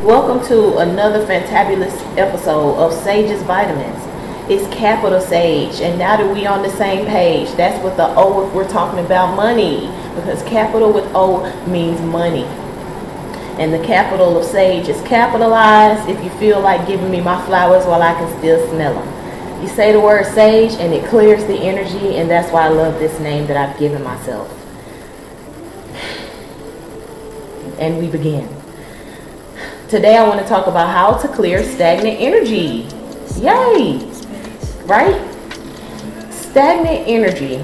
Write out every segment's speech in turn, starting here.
Welcome to another fantabulous episode of Sage's Vitamins. It's capital Sage, and now that we on the same page, that's what the O if we're talking about money, because capital with O means money. And the capital of Sage is capitalized if you feel like giving me my flowers while I can still smell them. You say the word Sage and it clears the energy, and that's why I love this name that I've given myself. And we begin. Today I want to talk about how to clear stagnant energy. Yay! Right? Stagnant energy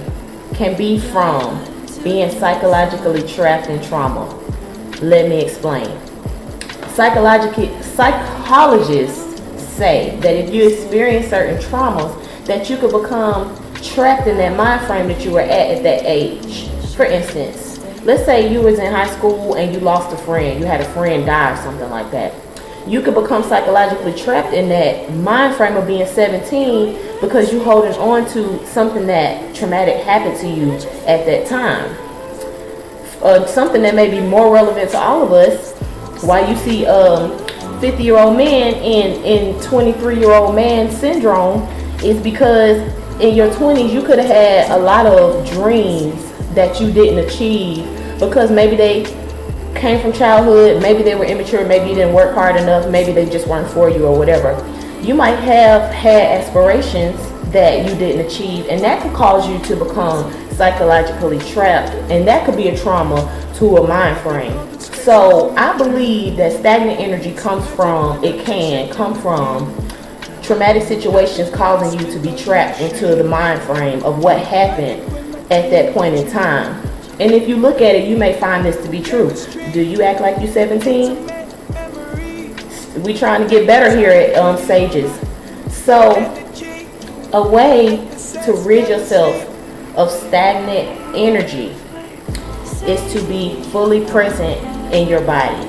can be from being psychologically trapped in trauma. Let me explain. Psychologists say that if you experience certain traumas, that you could become trapped in that mind frame that you were at that age. For instance, let's say you was in high school and you lost a friend. You had a friend die or something like that. You could become psychologically trapped in that mind frame of being 17 because you're holding on to something that traumatic happened to you at that time. Something that may be more relevant to all of us. Why you see 50-year-old man in 23-year-old man syndrome is because in your 20s you could have had a lot of dreams that you didn't achieve because maybe they came from childhood, maybe they were immature, maybe you didn't work hard enough, maybe they just weren't for you or whatever. You might have had aspirations that you didn't achieve, and that could cause you to become psychologically trapped, and that could be a trauma to a mind frame. So I believe that stagnant energy can come from traumatic situations causing you to be trapped into the mind frame of what happened at that point in time. And if you look at it, you may find this to be true. Do you act like you're 17? We trying to get better here at Sages. So a way to rid yourself of stagnant energy is to be fully present in your body.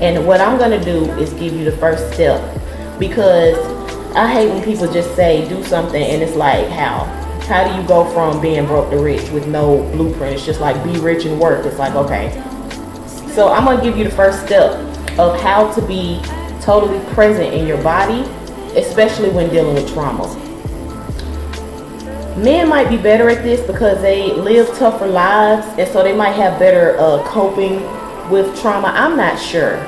And what I'm going to do is give you the first step, because I hate when people just say do something and it's like, how do you go from being broke to rich with no blueprint? It's just like be rich and work. It's like, okay. So I'm going to give you the first step of how to be totally present in your body, especially when dealing with trauma. Men might be better at this because they live tougher lives, and so they might have better coping with trauma. I'm not sure,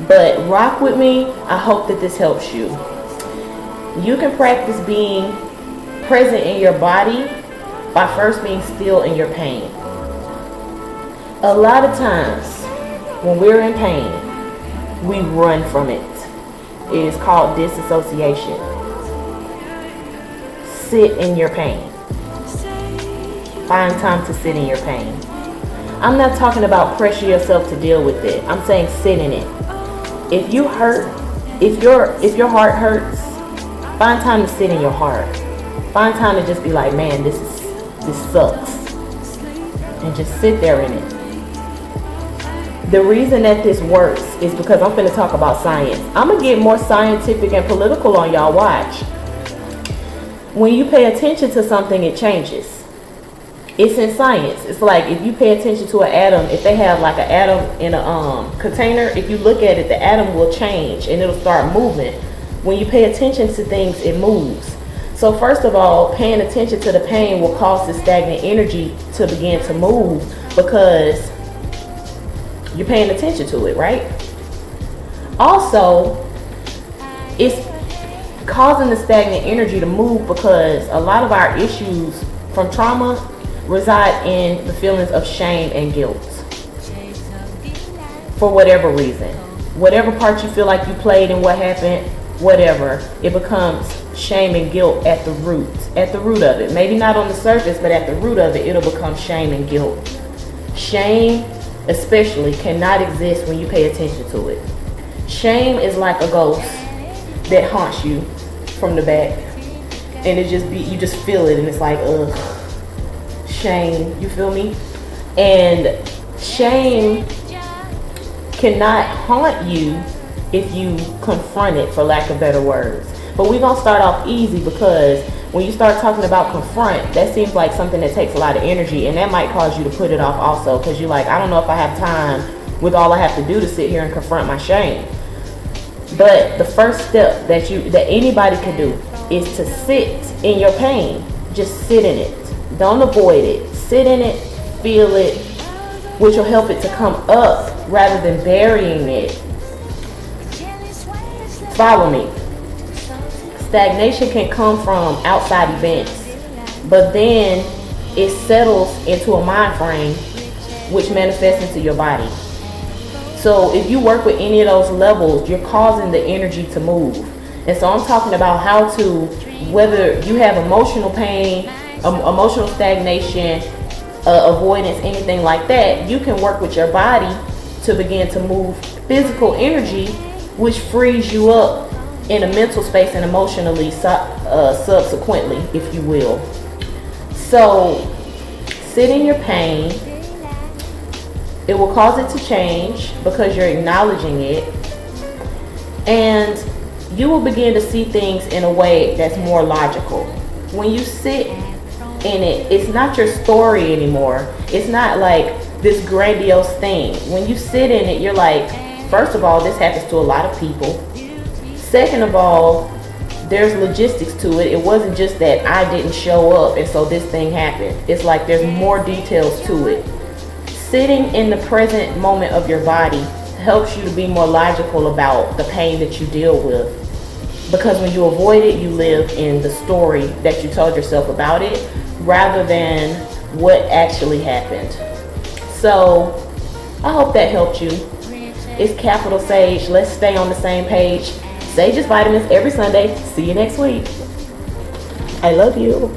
but rock with me. I hope that this helps you. You can practice being present in your body by first being still in your pain. A lot of times when we're in pain, we run from it. It is called disassociation. Sit in your pain. Find time to sit in your pain. I'm not talking about pressure yourself to deal with it. I'm saying sit in it. If you hurt, if your heart hurts, find time to sit in your heart. Find time to just be like, man, this sucks. And just sit there in it. The reason that this works is because I'm going to talk about science. I'm going to get more scientific and political on y'all. Watch. When you pay attention to something, it changes. It's in science. It's like if you pay attention to an atom, if they have like an atom in a container, if you look at it, the atom will change and it'll start moving. When you pay attention to things, it moves. So first of all, paying attention to the pain will cause the stagnant energy to begin to move because you're paying attention to it, right? Also, it's causing the stagnant energy to move because a lot of our issues from trauma reside in the feelings of shame and guilt. For whatever reason. Whatever part you feel like you played in what happened, whatever, it becomes shame and guilt at the root of it. Maybe not on the surface, but at the root of it, it'll become shame and guilt. Shame, especially, cannot exist when you pay attention to it. Shame is like a ghost that haunts you from the back, and you just feel it, and it's like, ugh, shame. You feel me? And shame cannot haunt you if you confront it, for lack of better words. But we're going to start off easy because when you start talking about confront, that seems like something that takes a lot of energy, and that might cause you to put it off also because you're like, I don't know if I have time with all I have to do to sit here and confront my shame. But the first step that anybody can do is to sit in your pain. Just sit in it. Don't avoid it. Sit in it, feel it, which will help it to come up rather than burying it. Follow me. Stagnation can come from outside events, but then it settles into a mind frame which manifests into your body. So if you work with any of those levels, you're causing the energy to move. And so I'm talking about how to, whether you have emotional pain, emotional stagnation, avoidance, anything like that, you can work with your body to begin to move physical energy, which frees you up in a mental space and emotionally subsequently, if you will. So sit in your pain. It will cause it to change because you're acknowledging it. And you will begin to see things in a way that's more logical. When you sit in it, it's not your story anymore. It's not like this grandiose thing. When you sit in it, you're like, first of all, this happens to a lot of people. Second of all, there's logistics to it. It wasn't just that I didn't show up and so this thing happened. It's like there's more details to it. Sitting in the present moment of your body helps you to be more logical about the pain that you deal with. Because when you avoid it, you live in the story that you told yourself about it rather than what actually happened. So I hope that helped you. It's Capital Sage. Let's stay on the same page. Sage's Vitamins every Sunday. See you next week. I love you.